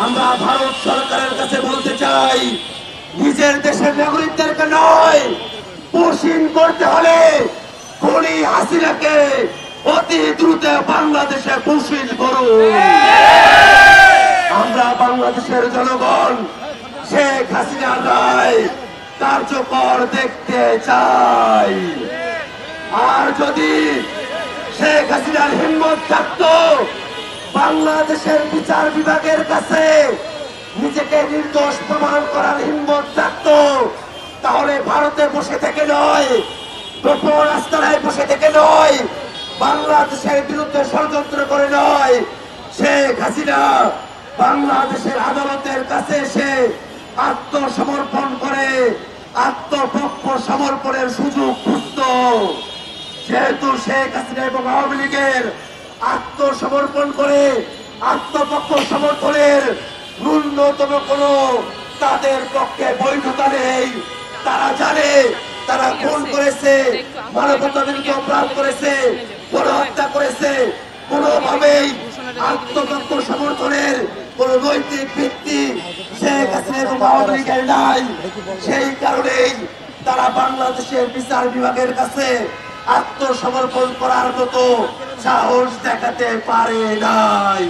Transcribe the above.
আমরা ভারত সরকারের কাছে বলতে চাই, নিজের দেশের নাগরিকদেরকে নয়, পুশিন করতে হলে খুনি হাসিনাকে অতি দ্রুত বাংলাদেশে পুশিন করুন। আমরা বাংলাদেশের জনগণ শেখ হাসিনার রায় কার্যকর দেখতে চাই। আর যদি শেখ হাসিনার হিম্মত থাকতো বাংলাদেশের বিচার বিভাগের কাছে নিজেকে নির্দোষ প্রমাণ করার হিম্মত থাকতো, তাহলে ভারতে বসে থেকে নয়, গোপন আস্তানায় বসে থেকে নয়, বাংলাদেশের বিরুদ্ধে ষড়যন্ত্র করে নয়, শেখ হাসিনা বাংলাদেশের আদালতের কাছে এসে আত্মসমর্পণ করে আত্মপক্ষ সমর্পণের সুযোগ খুঁজত। যেহেতু শেখ হাসিনা এবং আওয়ামী লীগের আত্মসমর্পণ করে আত্মপক্ষ সমর্থনের ন্যূনতম কোনো তাদের পক্ষে বৈধতা নেই। তারা জানে তারা খুন করেছে, মানবতা বিরুদ্ধে অপরাধ করেছে, গণহত্যা করেছে, কোনোভাবেই আত্মপক্ষ সমর্থনের কোন নৈতিক ভিত্তি শেখ হাসিনা এবং আওয়ামী লীগের নাই। সেই কারণেই তারা বাংলাদেশের বিচার বিভাগের কাছে আত্মসমর্পণ করার মতো সাহস দেখাতে পারে নাই।